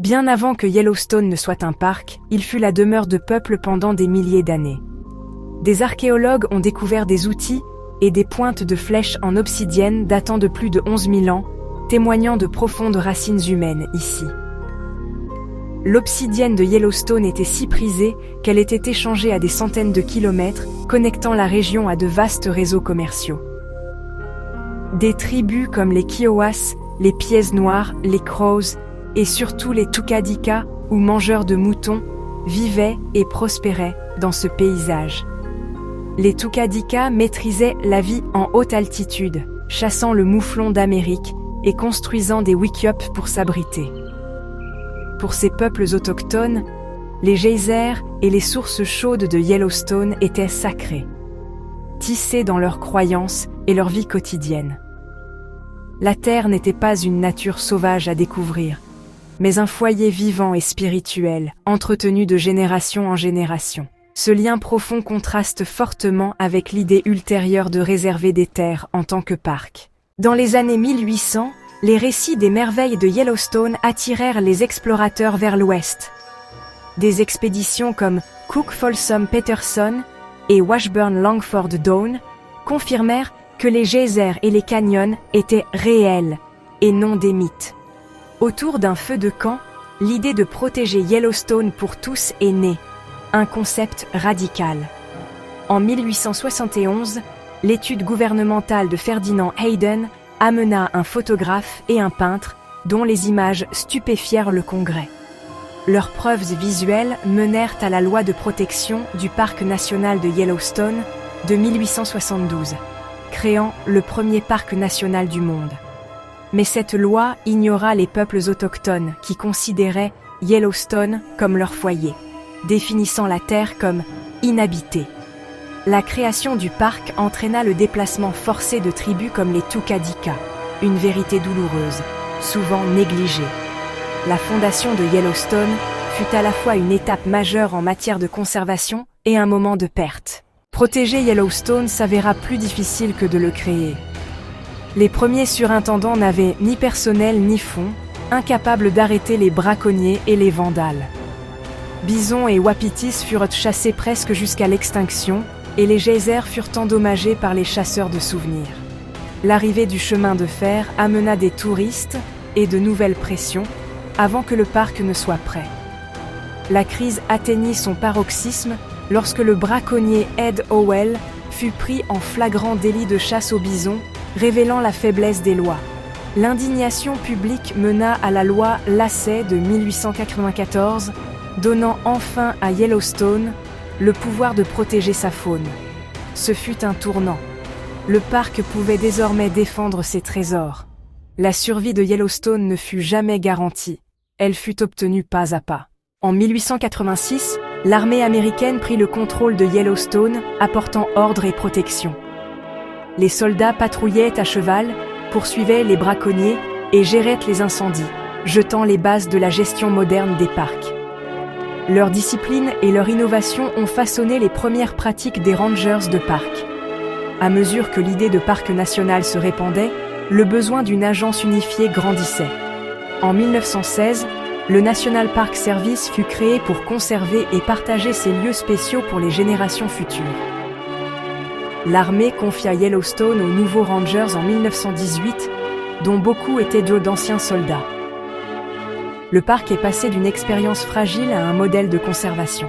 Bien avant que Yellowstone ne soit un parc, il fut la demeure de peuples pendant des milliers d'années. Des archéologues ont découvert des outils et des pointes de flèches en obsidienne datant de plus de 11 000 ans, témoignant de profondes racines humaines ici. L'obsidienne de Yellowstone était si prisée qu'elle était échangée à des centaines de kilomètres, connectant la région à de vastes réseaux commerciaux. Des tribus comme les Kiowas, les Pieds Noirs, les Crows et surtout les Tukadika, ou mangeurs de moutons, vivaient et prospéraient dans ce paysage. Les Tukadika maîtrisaient la vie en haute altitude, chassant le mouflon d'Amérique et construisant des wickiups pour s'abriter. Pour ces peuples autochtones, les geysers et les sources chaudes de Yellowstone étaient sacrés, tissés dans leurs croyances et leur vie quotidienne. La terre n'était pas une nature sauvage à découvrir, mais un foyer vivant et spirituel, entretenu de génération en génération. Ce lien profond contraste fortement avec l'idée ultérieure de réserver des terres en tant que parc. Dans les années 1800, les récits des merveilles de Yellowstone attirèrent les explorateurs vers l'ouest. Des expéditions comme Cook Folsom Peterson et Washburn Langford Doane confirmèrent que les geysers et les canyons étaient réels et non des mythes. Autour d'un feu de camp, l'idée de protéger Yellowstone pour tous est née, un concept radical. En 1871, l'étude gouvernementale de Ferdinand Hayden amena un photographe et un peintre dont les images stupéfièrent le Congrès. Leurs preuves visuelles menèrent à la loi de protection du parc national de Yellowstone de 1872, créant le premier parc national du monde. Mais cette loi ignora les peuples autochtones qui considéraient Yellowstone comme leur foyer, définissant la terre comme inhabitée. La création du parc entraîna le déplacement forcé de tribus comme les Tukadika, une vérité douloureuse, souvent négligée. La fondation de Yellowstone fut à la fois une étape majeure en matière de conservation et un moment de perte. Protéger Yellowstone s'avéra plus difficile que de le créer. Les premiers surintendants n'avaient ni personnel ni fonds, incapables d'arrêter les braconniers et les vandales. Bisons et wapitis furent chassés presque jusqu'à l'extinction, et les geysers furent endommagés par les chasseurs de souvenirs. L'arrivée du chemin de fer amena des touristes et de nouvelles pressions avant que le parc ne soit prêt. La crise atteignit son paroxysme lorsque le braconnier Ed Howell fut pris en flagrant délit de chasse au bison, révélant la faiblesse des lois. L'indignation publique mena à la loi Lacey de 1894, donnant enfin à Yellowstone le pouvoir de protéger sa faune. Ce fut un tournant. Le parc pouvait désormais défendre ses trésors. La survie de Yellowstone ne fut jamais garantie. Elle fut obtenue pas à pas. En 1886, l'armée américaine prit le contrôle de Yellowstone, apportant ordre et protection. Les soldats patrouillaient à cheval, poursuivaient les braconniers et géraient les incendies, jetant les bases de la gestion moderne des parcs. Leur discipline et leur innovation ont façonné les premières pratiques des rangers de parc. À mesure que l'idée de parc national se répandait, le besoin d'une agence unifiée grandissait. En 1916, le National Park Service fut créé pour conserver et partager ces lieux spéciaux pour les générations futures. L'armée confia Yellowstone aux nouveaux rangers en 1918, dont beaucoup étaient d'anciens soldats. Le parc est passé d'une expérience fragile à un modèle de conservation.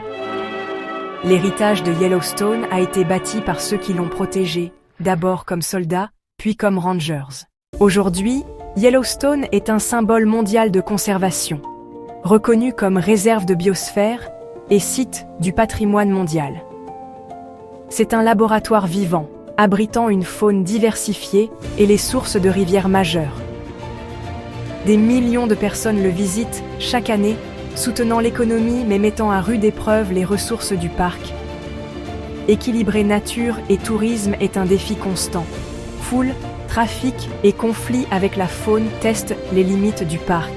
L'héritage de Yellowstone a été bâti par ceux qui l'ont protégé, d'abord comme soldats, puis comme rangers. Aujourd'hui, Yellowstone est un symbole mondial de conservation, reconnu comme réserve de biosphère et site du patrimoine mondial. C'est un laboratoire vivant, abritant une faune diversifiée et les sources de rivières majeures. Des millions de personnes le visitent chaque année, soutenant l'économie mais mettant à rude épreuve les ressources du parc. Équilibrer nature et tourisme est un défi constant. Foule, trafic et conflits avec la faune testent les limites du parc.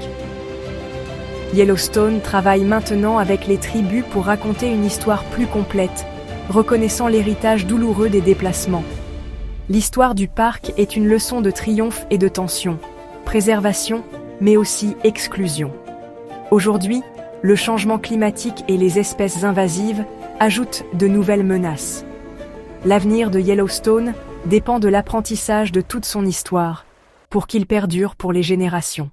Yellowstone travaille maintenant avec les tribus pour raconter une histoire plus complète, reconnaissant l'héritage douloureux des déplacements. L'histoire du parc est une leçon de triomphe et de tension, préservation, mais aussi exclusion. Aujourd'hui, le changement climatique et les espèces invasives ajoutent de nouvelles menaces. L'avenir de Yellowstone dépend de l'apprentissage de toute son histoire, pour qu'il perdure pour les générations.